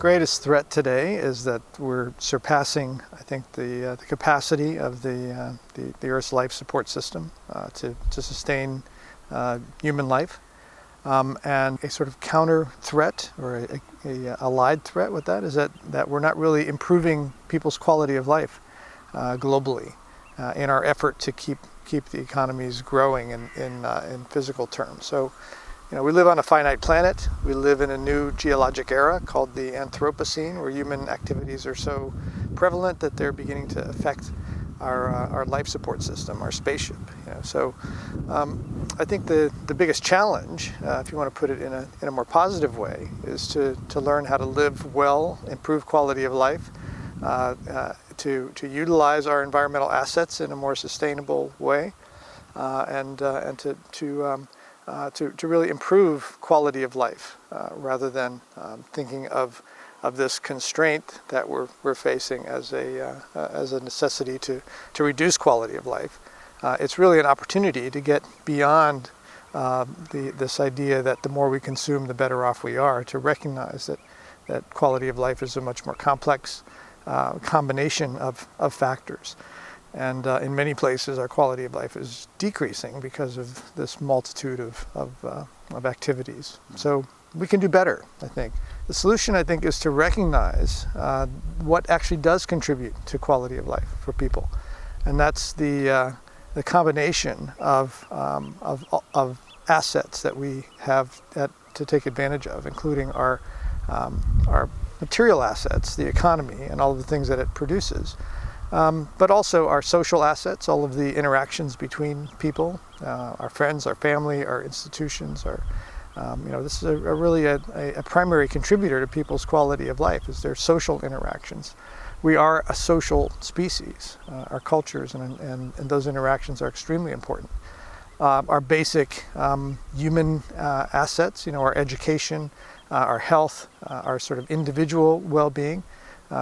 greatest threat today is that we're surpassing, I think, the capacity of the Earth's life support system to sustain human life. And a sort of counter threat, or a allied threat with that, is that we're not really improving people's quality of life globally in our effort to keep the economies growing in physical terms. So, we live on a finite planet. We live in a new geologic era called the Anthropocene, where human activities are so prevalent that they're beginning to affect our life support system, our spaceship. So I think the biggest challenge, if you want to put it in a more positive way, is to learn how to live well, improve quality of life, to utilize our environmental assets in a more sustainable way, and to really improve quality of life, rather than thinking of this constraint that we're facing as a necessity to reduce quality of life. It's really an opportunity to get beyond this idea that the more we consume, the better off we are, to recognize that quality of life is a much more complex combination of factors. And in many places, our quality of life is decreasing because of this multitude of activities. So we can do better, I think. The solution, I think, is to recognize what actually does contribute to quality of life for people. And that's the combination of assets that we have to take advantage of, including our material assets, the economy, and all of the things that it produces. But also our social assets, all of the interactions between people, our friends, our family, our institutions. This is really a primary contributor to people's quality of life, is their social interactions. We are a social species. Our cultures and those interactions are extremely important. Our basic human assets, our education, our health, our sort of individual well-being.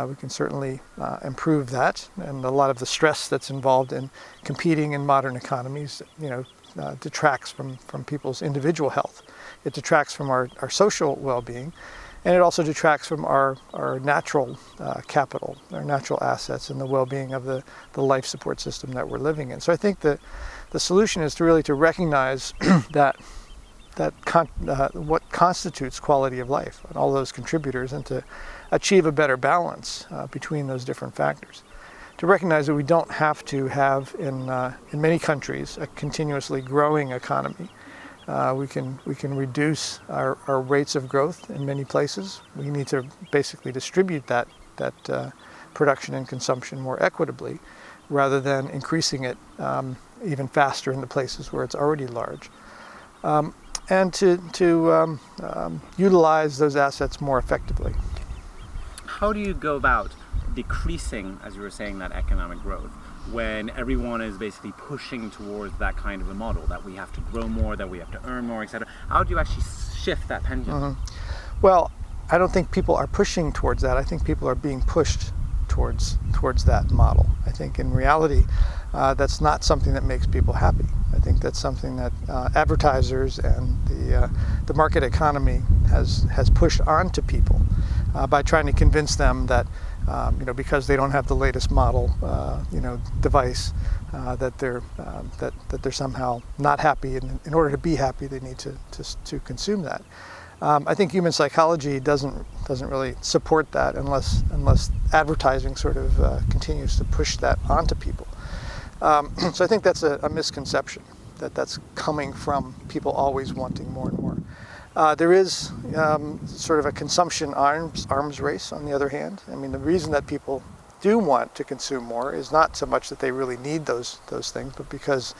We can certainly improve that, and a lot of the stress that's involved in competing in modern economies, detracts from people's individual health. It detracts from our social well-being, and it also detracts from our natural capital, our natural assets, and the well-being of the life support system that we're living in. So I think that the solution is to really recognize that what constitutes quality of life and all those contributors, and to achieve a better balance between those different factors. To recognize that we don't have to have in many countries a continuously growing economy. We can reduce our rates of growth in many places. We need to basically distribute that production and consumption more equitably, rather than increasing it even faster in the places where it's already large. And to utilize those assets more effectively. How do you go about decreasing, as you were saying, that economic growth, when everyone is basically pushing towards that kind of a model, that we have to grow more, that we have to earn more, etc.? How do you actually shift that pendulum? Mm-hmm. Well, I don't think people are pushing towards that. I think people are being pushed towards that model. I think in reality, that's not something that makes people happy. I think that's something that advertisers and the market economy has pushed onto people by trying to convince them that because they don't have the latest model device, that they're somehow not happy, and in order to be happy, they need to consume that. I think human psychology doesn't really support that unless advertising sort of continues to push that onto people. So I think that's a misconception, that's coming from people always wanting more and more. There is sort of a consumption arms race, on the other hand. I mean, the reason that people do want to consume more is not so much that they really need those things, but because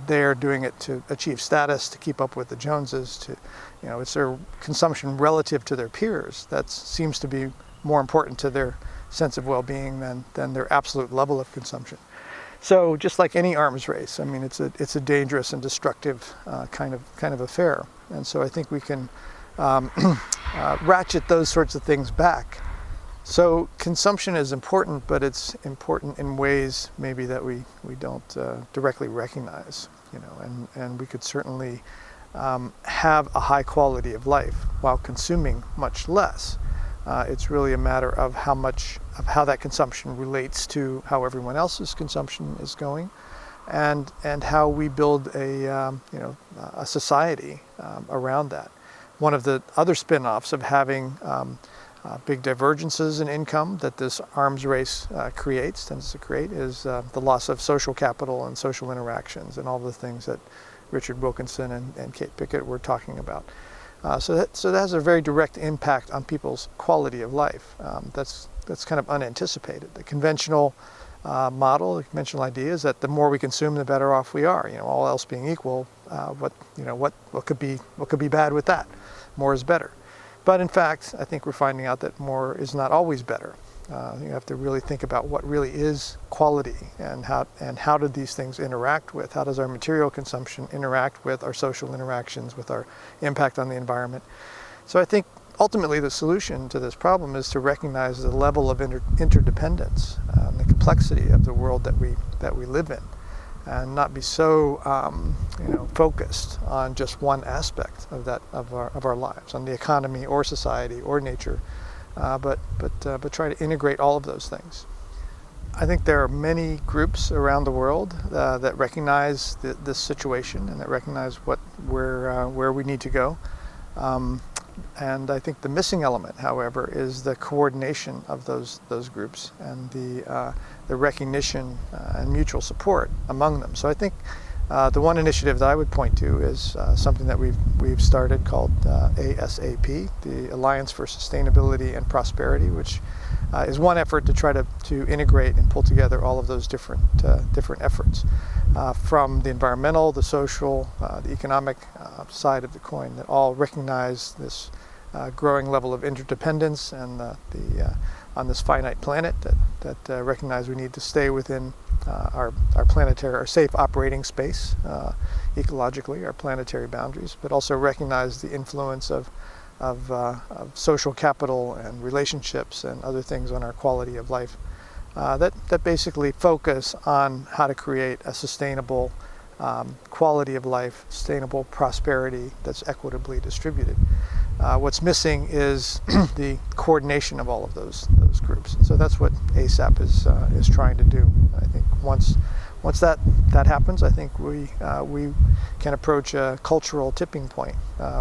they're doing it to achieve status, to keep up with the Joneses, it's their consumption relative to their peers that seems to be more important to their sense of well-being than their absolute level of consumption. So just like any arms race, I mean, it's a dangerous and destructive kind of affair. And so I think we can ratchet those sorts of things back. So consumption is important, but it's important in ways maybe that we don't directly recognize, and we could certainly have a high quality of life while consuming much less. It's really a matter of how that consumption relates to how everyone else's consumption is going, and how we build a society around that. One of the other spin-offs of having big divergences in income that this arms race tends to create is the loss of social capital and social interactions and all the things that Richard Wilkinson and Kate Pickett were talking about. So that has a very direct impact on people's quality of life. That's kind of unanticipated. The conventional model, the conventional idea is that the more we consume, the better off we are. All else being equal, what could be bad with that? More is better. But in fact, I think we're finding out that more is not always better. You have to really think about what really is quality, and how do these things interact with, how does our material consumption interact with our social interactions, with our impact on the environment. So I think ultimately the solution to this problem is to recognize the level of interdependence, the complexity of the world that we live in, and not be so focused on just one aspect of our lives, on the economy or society or nature, but try to integrate all of those things. I think there are many groups around the world that recognize this situation and that recognize where we need to go. And I think the missing element, however, is the coordination of those groups and the recognition and mutual support among them. So I think the one initiative that I would point to is something that we've started called ASAP, the Alliance for Sustainability and Prosperity, which is one effort to try to integrate and pull together all of those different efforts from the environmental, the social, the economic side of the coin, that all recognize this growing level of interdependence and on this finite planet, that recognize we need to stay within our safe operating space, ecologically, our planetary boundaries, but also recognize the influence of social capital and relationships and other things on our quality of life, that basically focus on how to create a sustainable quality of life, sustainable prosperity that's equitably distributed. What's missing is the coordination of all of those groups. So that's what ASAP is trying to do. I think once that happens, I think we can approach a cultural tipping point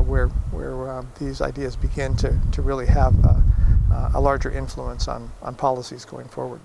where these ideas begin to really have a larger influence on policies going forward.